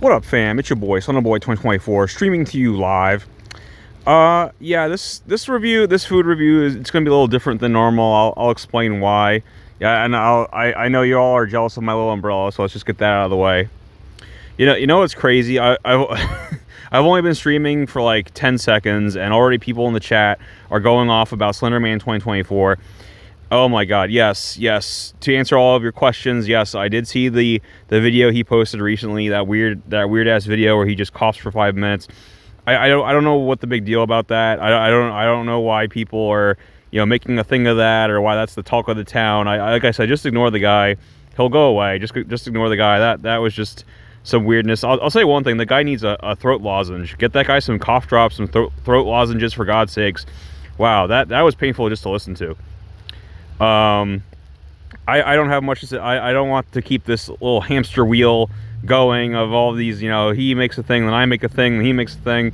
What up, fam? It's your boy, Son of Boy 2024, streaming to you live. Yeah, this food review it's gonna be a little different than normal. I'll explain why. Yeah, and I know you all are jealous of my little umbrella, so let's just get that out of the way. You know what's crazy? I've I've only been streaming for like 10 seconds, and already people in the chat are going off about Slenderman 2024. Oh my god, yes. To answer all of your questions, yes, I did see the video he posted recently, that weird ass video where he just coughs for 5 minutes. I don't know what the big deal about that. I don't know why people are, making a thing of that, or why that's the talk of the town. Like I said, just ignore the guy. He'll go away. Just ignore the guy. That was just some weirdness. I'll say one thing. The guy needs a throat lozenge. Get that guy some cough drops, some throat lozenges, for God's sakes. Wow, that was painful just to listen to. I don't have much to say. I don't want to keep this little hamster wheel going of all these, he makes a thing, then I make a thing, then he makes a thing.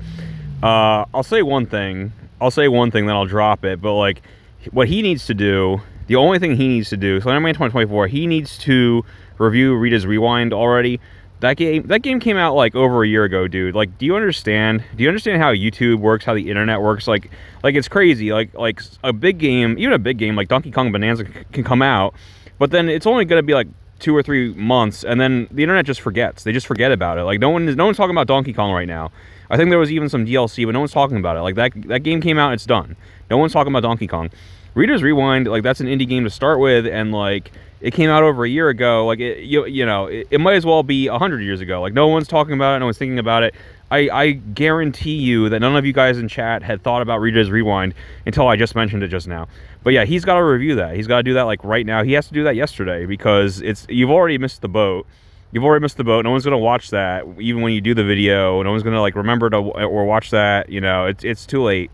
I'll say one thing, then I'll drop it. But like, what he needs to do, the only thing he needs to do, Slenderman 2024, he needs to review Rita's Rewind already. That game came out like over a year ago, dude. Like, do you understand how YouTube works, how the internet works? Like it's crazy. Like a big game, even a big game like Donkey Kong Bonanza can come out, but then it's only gonna be like 2 or 3 months, and then the internet just forgets. They just forget about it. Like no one's talking about Donkey Kong right now. I think there was even some DLC, but no one's talking about it. Like that game came out, it's done. No one's talking about Donkey Kong. Rita's Rewind, like that's an indie game to start with, and like it came out over a year ago. Like it might as well be 100 years ago. Like no one's talking about it, no one's thinking about it. I guarantee you that none of you guys in chat had thought about Rita's Rewind until I just mentioned it just now. But yeah, he's got to review that. He's got to do that like right now. He has to do that yesterday, because you've already missed the boat. You've already missed the boat. No one's gonna watch that, even when you do the video. No one's gonna like remember to or watch that. It's too late.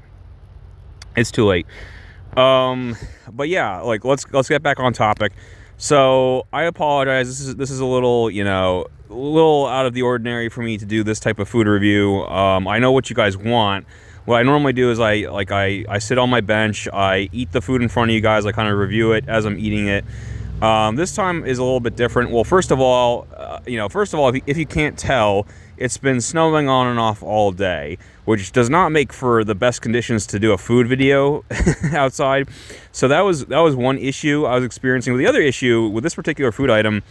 It's too late. But yeah, like let's get back on topic. So I apologize. This is a little, a little out of the ordinary for me to do this type of food review. I know what you guys want. What I normally do is I sit on my bench, I eat the food in front of you guys, I kind of review it as I'm eating it. This time is a little bit different. Well, first of all, if you can't tell, it's been snowing on and off all day, which does not make for the best conditions to do a food video outside. So that was one issue I was experiencing. The other issue with this particular food item,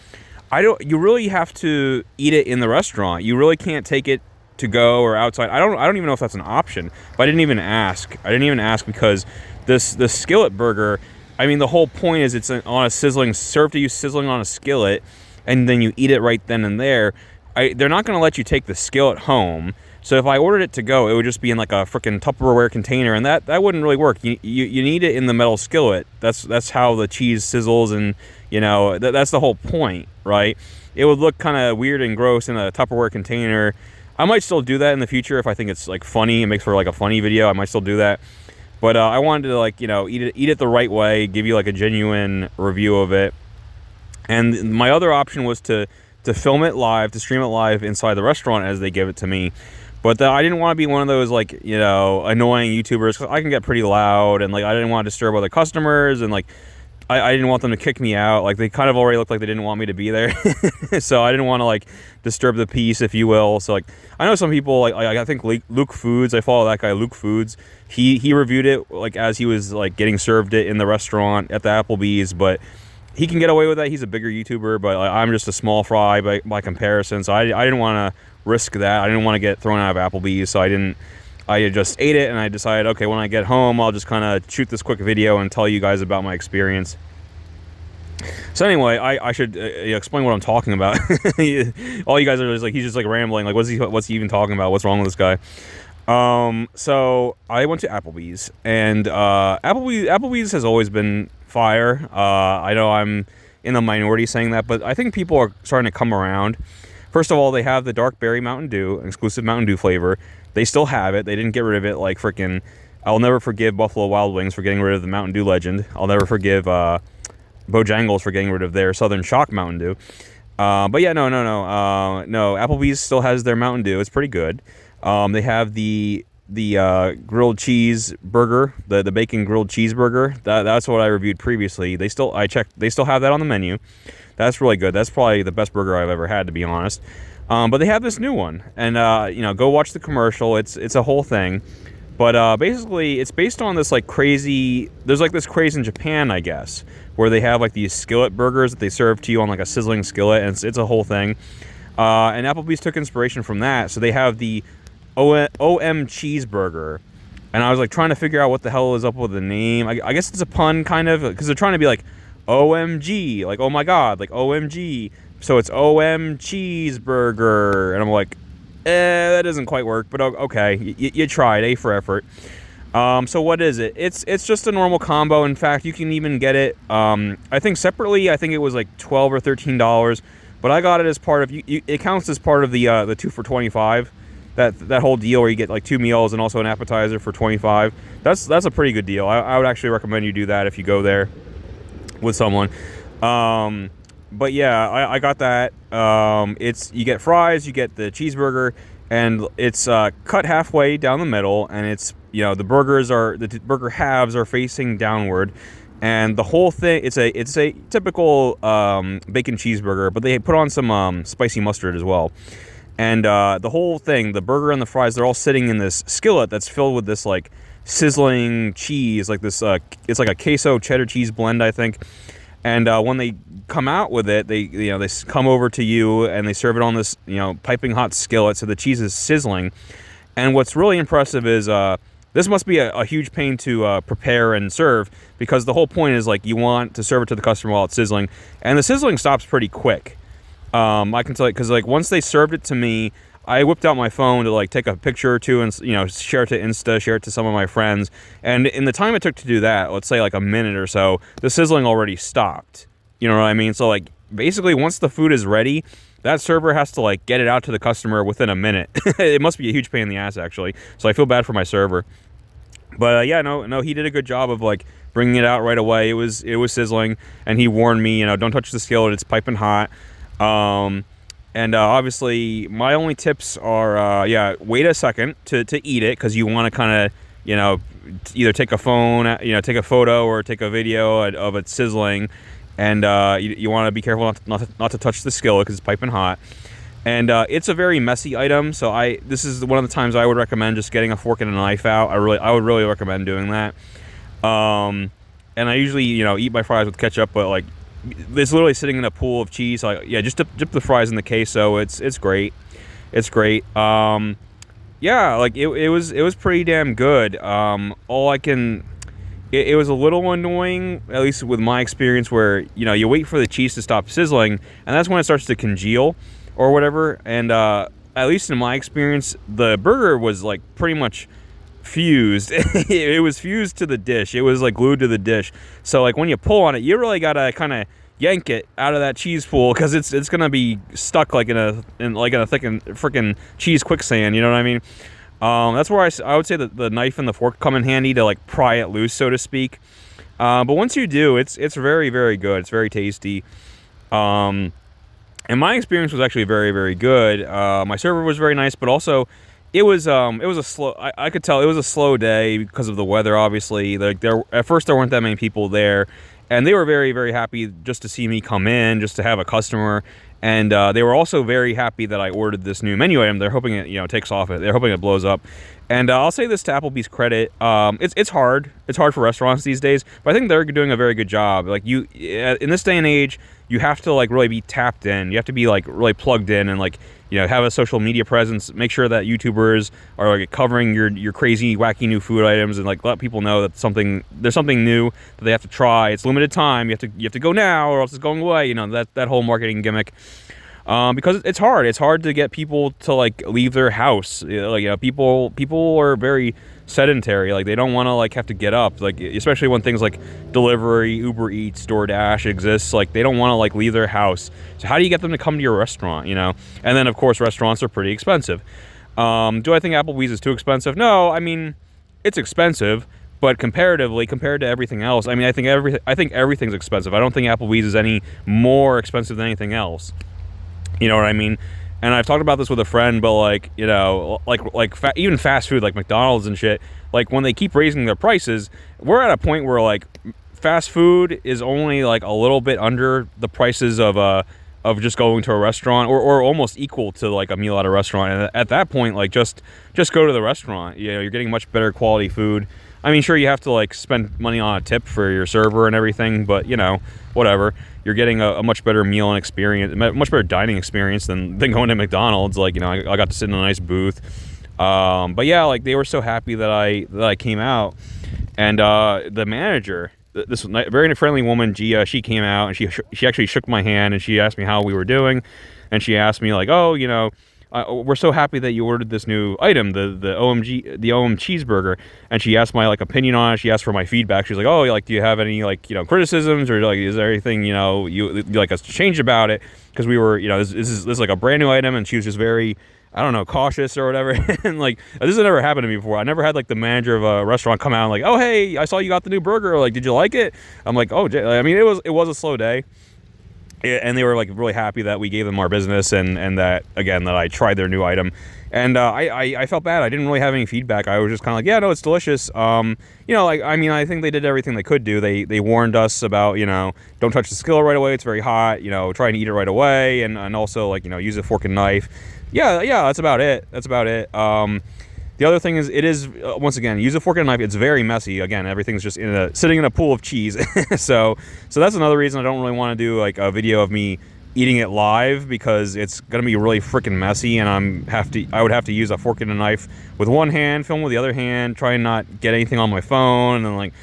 you really have to eat it in the restaurant. You really can't take it to go or outside. I don't even know if that's an option, but I didn't even ask because the skillet burger, I mean, the whole point is it's on a served to you sizzling on a skillet, and then you eat it right then and there. They're not going to let you take the skillet home. So if I ordered it to go, it would just be in like a freaking Tupperware container, and that wouldn't really work. You need it in the metal skillet. That's how the cheese sizzles, and that's the whole point, right? It would look kind of weird and gross in a Tupperware container. I might still do that in the future if I think it's like funny. It makes for like a funny video. I might still do that. But I wanted to eat it the right way, give you like a genuine review of it. And my other option was to film it live, to stream it live inside the restaurant as they give it to me. But I didn't want to be one of those annoying YouTubers, 'cause I can get pretty loud, and like I didn't want to disturb other customers, and like I didn't want them to kick me out. Like they kind of already looked like they didn't want me to be there. So I didn't want to like disturb the peace, if you will. So like I know some people, like I think Luke Foods, I follow that guy Luke Foods. He reviewed it like as he was like getting served it in the restaurant at the Applebee's, but he can get away with that. He's a bigger YouTuber, but like, I'm just a small fry by comparison. So I didn't want to risk that. I didn't want to get thrown out of Applebee's, so I just ate it, and I decided, okay, when I get home, I'll just kind of shoot this quick video and tell you guys about my experience. So anyway, I should explain what I'm talking about. All you guys are just like, he's just like rambling. Like, what's he even talking about? What's wrong with this guy? So I went to Applebee's, and Applebee's has always been fire. I know I'm in the minority saying that, but I think people are starting to come around. First of all, they have the dark berry Mountain Dew, an exclusive Mountain Dew flavor. They still have it. They didn't get rid of it like freaking... I'll never forgive Buffalo Wild Wings for getting rid of the Mountain Dew legend. I'll never forgive Bojangles for getting rid of their Southern Shock Mountain Dew. But yeah, no. Applebee's still has their Mountain Dew. It's pretty good. They have the grilled cheese burger, the bacon grilled cheeseburger. That's what I reviewed previously. They still have that on the menu. That's really good. That's probably the best burger I've ever had, to be honest. But they have this new one, and you know, go watch the commercial. It's a whole thing. But basically, it's based on this like crazy. There's like this craze in Japan, I guess, where they have like these skillet burgers that they serve to you on like a sizzling skillet, and it's a whole thing. And Applebee's took inspiration from that, so they have the OMCheeseburger. And I was like trying to figure out what the hell is up with the name. I guess it's a pun, kind of, because they're trying to be like OMG, like oh my god, like OMG. So it's OMCheeseburger, and I'm like, that doesn't quite work, but okay, you tried, A for effort. So what is it? It's just a normal combo. In fact, you can even get it, I think separately. I think it was like $12 or $13, but I got it as part of. It counts as part of the 2 for $25. That whole deal where you get like 2 meals and also an appetizer for $25. That's a pretty good deal. I would actually recommend you do that if you go there with someone. But yeah, I got that. You get fries, you get the cheeseburger, and it's cut halfway down the middle, and it's, you know, the burger halves are facing downward, and the whole thing, it's a typical bacon cheeseburger, but they put on some spicy mustard as well. And the whole thing, the burger and the fries, they're all sitting in this skillet that's filled with this like sizzling cheese, like this. It's like a queso cheddar cheese blend, I think. And when they come out with it, they come over to you and they serve it on this, you know, piping hot skillet, so the cheese is sizzling. And what's really impressive is this must be a huge pain to prepare and serve, because the whole point is like you want to serve it to the customer while it's sizzling, and the sizzling stops pretty quick. I can tell you, because like once they served it to me, I whipped out my phone to like take a picture or two and, you know, share it to Insta, share it to some of my friends. And in the time it took to do that, let's say like a minute or so, the sizzling already stopped. You know what I mean? So like basically once the food is ready, that server has to like get it out to the customer within a minute. It must be a huge pain in the ass, actually. So I feel bad for my server. But yeah, no, he did a good job of like bringing it out right away. It was sizzling, and he warned me, you know, don't touch the skillet, it's piping hot. And obviously my only tips are, wait a second to eat it, because you want to kind of, you know, either take a photo or take a video of it sizzling, and you want to be careful not to touch the skillet because it's piping hot. And it's a very messy item, so this is one of the times I would recommend just getting a fork and a knife out. I would really recommend doing that. And I usually, you know, eat my fries with ketchup, but like, it's literally sitting in a pool of cheese. So yeah, just dip the fries in the queso. It's great. It's great. Yeah, like it was pretty damn good. It was a little annoying, at least with my experience, where, you know, you wait for the cheese to stop sizzling, and that's when it starts to congeal or whatever. And at least in my experience, the burger was like pretty much fused. It was fused to the dish. It was like glued to the dish. So like when you pull on it, you really gotta kind of yank it out of that cheese pool, because it's gonna be stuck like in a thick freaking cheese quicksand. You know what I mean? That's where I would say that the knife and the fork come in handy to like pry it loose, so to speak. But once you do, it's very, very good. It's very tasty. And my experience was actually very, very good. My server was very nice, but also it was a slow. I could tell it was a slow day because of the weather. Obviously, like at first there weren't that many people there, and they were very, very happy just to see me come in, just to have a customer. And they were also very happy that I ordered this new menu item. They're hoping it, you know, takes off. They're hoping it blows up. And I'll say this to Applebee's credit: it's hard. It's hard for restaurants these days, but I think they're doing a very good job. Like in this day and age, you have to like really be tapped in. You have to be like really plugged in, and like, you know, have a social media presence. Make sure that YouTubers are like covering your crazy, wacky new food items, and like let people know that there's something new that they have to try. It's limited time. You have to go now, or else it's going away. You know, that whole marketing gimmick. Because it's hard. It's hard to get people to like leave their house. Like, you know, people are very sedentary. Like, they don't want to like have to get up. Like, especially when things like delivery, Uber Eats, DoorDash exists. Like, they don't want to like leave their house. So how do you get them to come to your restaurant? You know, and then of course restaurants are pretty expensive. Do I think Applebee's is too expensive? No, I mean, it's expensive, but compared to everything else, I mean, I think everything's expensive. I don't think Applebee's is any more expensive than anything else. You know what I mean? And I've talked about this with a friend, but like, you know, even fast food like McDonald's and shit, like when they keep raising their prices, we're at a point where like fast food is only like a little bit under the prices of just going to a restaurant, or almost equal to like a meal at a restaurant. And at that point, like just go to the restaurant. You know, you're getting much better quality food. I mean, sure, you have to like spend money on a tip for your server and everything, but you know, whatever. You're getting a much better meal and experience, much better dining experience than going to McDonald's. Like, you know, I got to sit in a nice booth. But yeah, like they were so happy that I came out, and the manager, this very friendly woman, Gia, she came out and she actually shook my hand and she asked me how we were doing, and she asked me like, oh, you know, we're so happy that you ordered this new item, the OMCheeseburger, and she asked my like opinion on it. She asked for my feedback. She's like, oh, like, do you have any like, you know, criticisms, or like, is there anything, you know, you'd like us to change about it? Because we were, you know, this is like a brand new item, and she was just very, I don't know, cautious or whatever. And like, this has never happened to me before. I never had like the manager of a restaurant come out and like, oh, hey, I saw you got the new burger. Like, did you like it? I'm like, oh, I mean, it was a slow day. And they were like really happy that we gave them our business, and that, again, that I tried their new item. And I felt bad. I didn't really have any feedback. I was just kind of like, yeah, no, it's delicious. You know, like, I mean, I think they did everything they could do. They warned us about, you know, don't touch the skillet right away. It's very hot. You know, try and eat it right away. And also, like, you know, use a fork and knife. Yeah, that's about it. The other thing is, it is, once again, use a fork and a knife. It's very messy. Again, everything's just sitting in a pool of cheese. So that's another reason I don't really want to do like a video of me eating it live, because it's gonna be really freaking messy, and I would have to use a fork and a knife with one hand, film with the other hand, try and not get anything on my phone, and like,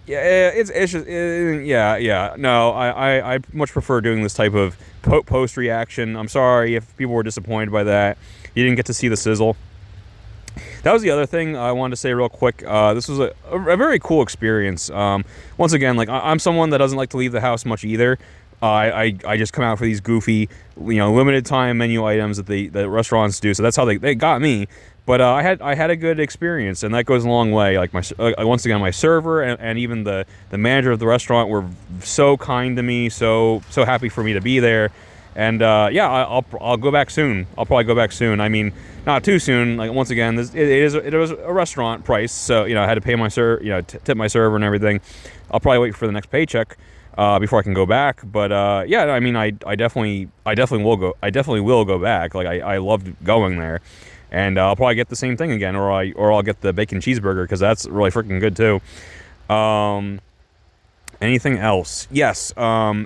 yeah, it's just, yeah. No, I much prefer doing this type of post reaction. I'm sorry if people were disappointed by that. You didn't get to see the sizzle. That was the other thing I wanted to say real quick. This was a very cool experience. Once again, like, I'm someone that doesn't like to leave the house much either. I just come out for these goofy, you know, limited time menu items that the restaurants do. So that's how they got me. But I had a good experience, and that goes a long way. Like, once again, my server and even the manager of the restaurant were so kind to me, so happy for me to be there. And yeah, I'll go back soon. I'll probably go back soon. I mean, not too soon. Like, once again, it was a restaurant price, so, you know, I had to pay my tip my server and everything. I'll probably wait for the next paycheck before I can go back. But yeah, I mean, I definitely will go. I definitely will go back. Like, I loved going there, and I'll probably get the same thing again, or I'll get the bacon cheeseburger, because that's really freaking good too. Anything else? Yes,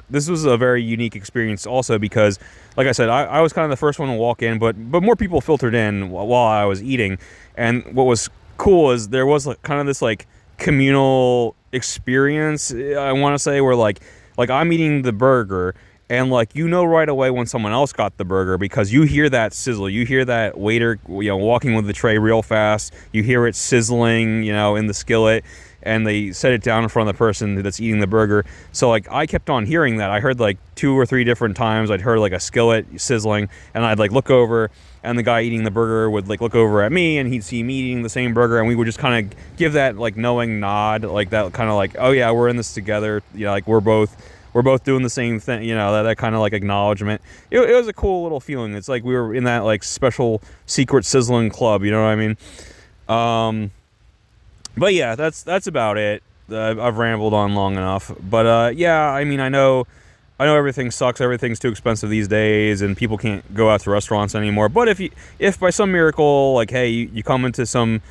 this was a very unique experience also, because, like I said, I was kind of the first one to walk in, but more people filtered in while I was eating. And what was cool is there was like kind of this like communal experience, I want to say, where like I'm eating the burger, and like, you know, right away when someone else got the burger, because you hear that sizzle, you hear that waiter, you know, walking with the tray real fast, you hear it sizzling, you know, in the skillet, and they set it down in front of the person that's eating the burger. So like, I kept on hearing that. I heard like 2 or 3 different times, I'd heard like a skillet sizzling, and I'd like look over, and the guy eating the burger would like look over at me, and he'd see me eating the same burger, and we would just kind of give that like knowing nod, like that kind of like, oh yeah, we're in this together, you know, like we're both doing the same thing, you know, that kind of like acknowledgement. It was a cool little feeling. It's like we were in that like special secret sizzling club, you know what I mean? But yeah, that's about it. I've rambled on long enough. But yeah, I mean, I know everything sucks. Everything's too expensive these days, and people can't go out to restaurants anymore. But if by some miracle, like, hey, you come into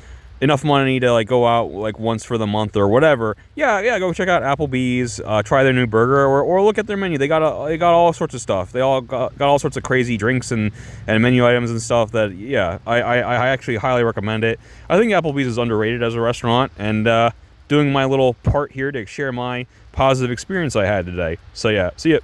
enough money to like go out like once for the month or whatever, yeah, go check out Applebee's, try their new burger, or look at their menu. They got all sorts of stuff. They all got all sorts of crazy drinks and menu items and stuff that, yeah, I actually highly recommend it. I think Applebee's is underrated as a restaurant, and doing my little part here to share my positive experience I had today. So yeah, see ya.